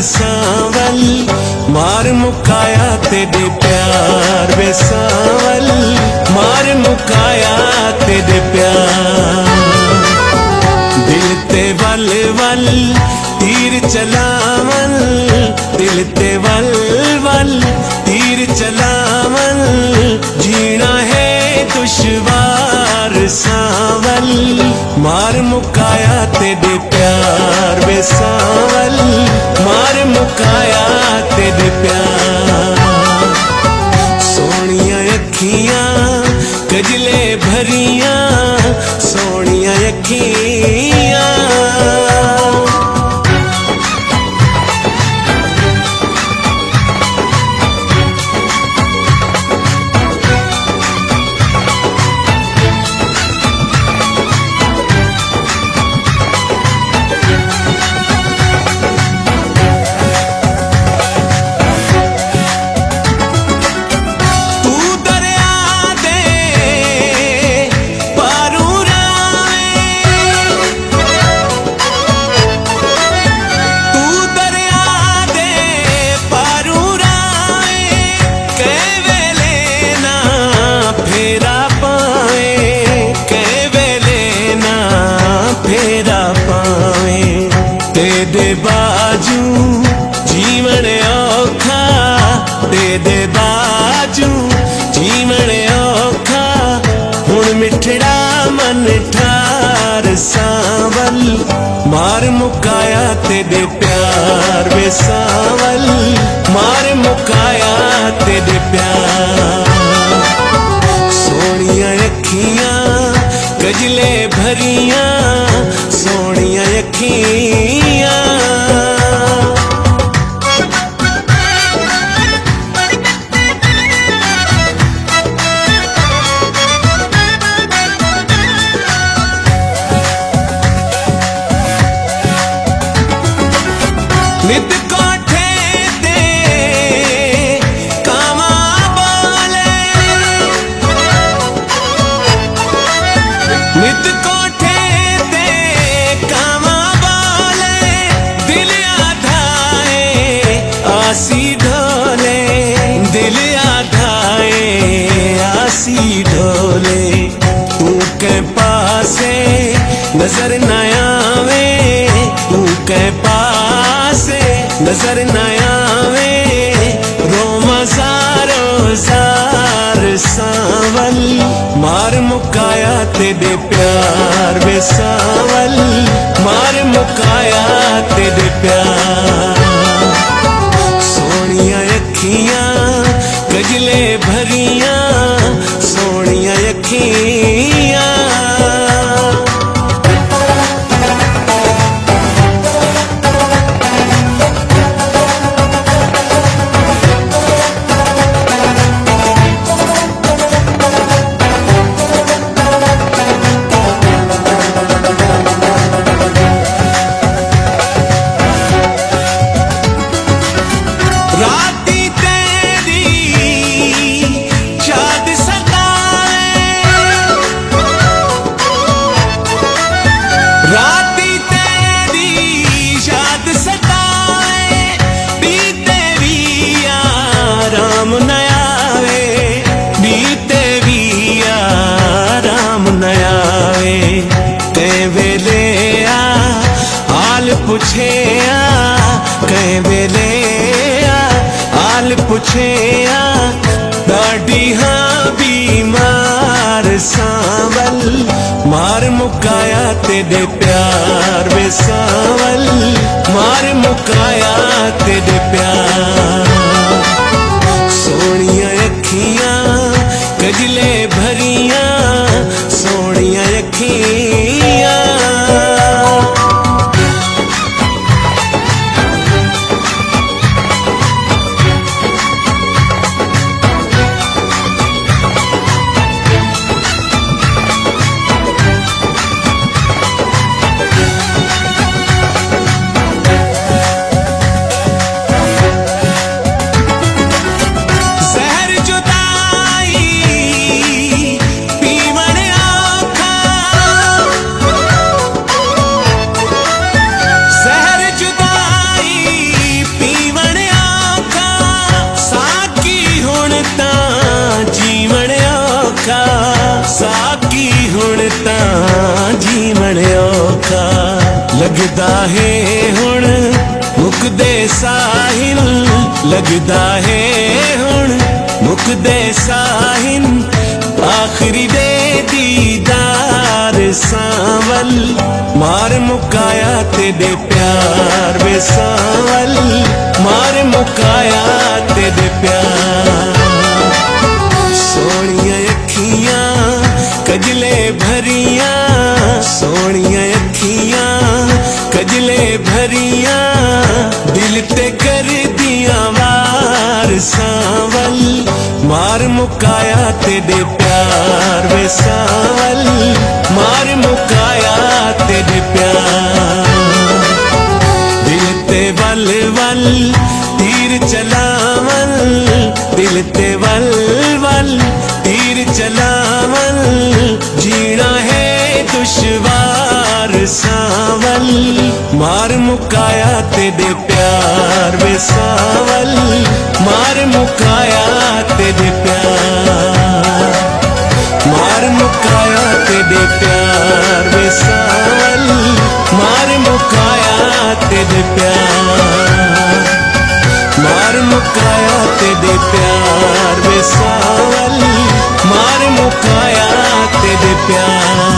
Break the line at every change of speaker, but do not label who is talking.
सांवल मार मुकाया तेरे प्यार वे सांवल मार मुकाया तेरे प्यार। दिल ते वल वल तीर चलावन दिल ते वल वल तीर चलावन जीना है दुश्वार सांवल मार मुकाया तेरे प्यार वे सांवल मार मुकाया तेरे प्यार। सोनिया अखियां कजले भरियां सोनिया अखियां तेरे बाजू जीवन औखा तेरे बाजू जीवन औखा हुण मिठड़ा मन ठार सांवल मार मुकाया तेरे प्यार वे सांवल मार मुकाया तेरे प्यार। सोनिया अखियां कजले भरियां सोनिया अखियां नित कोठे ते कामा बोले नित कोठे ते कामा बोले दिल आधाए आसी ढोले दिल आधाए आसी ढोले तू के पासे नजर न आवे तू के पासे नजर न आवे रोमा सारो सार सांवल मार मुकाया तेरे प्यार वे सांवल मार मुकाया तेरे प्यार। सोनिया अखियां कजले भरियां सोनिया अखियां राती तेरी याद सताए राती तेरी याद सताए बीते भी आराम न आवे बीते भी आराम न आवे कै वेले आ हाल पुछे कै वेले हाल पुछे दाढ़ी हाँ बीमार सांवल मार मुकाया तेरे प्यार वे सांवल मार मुकाया तेरे प्यार। सोनिया अखियां कजले भरियां सोनिया अखियां लगदा है हुण मुकदे साहिल, लगदा है हुण मुकदे साहिल, आखिरी दे दीदार सांवल, मार मुकाया तेरे प्यार वे सांवल, मार मुकाया तेरे प्यार। सोनिया अखियां कजले भरियां, सोनिया अखियां कजले भरियां, दिल ते कर दिया वार सांवल, मार मुकाया तेरे प्यार वे सांवल, मार मुकाया तेरे प्यार। दिल ते वल वल तीर चलावल, दिल ते वल वल तीर चलावल, जीना है दुश्वार सांवल, मार मुकाया तेरे प्यार वे सांवल, मार मुकाया तेरे प्यार, मार मुकाया तेरे प्यार वे सांवल, मार मुकाया तेरे प्यार, मार मुकाया तेरे प्यार वे सांवल, मार मुकाया तेरे प्यार।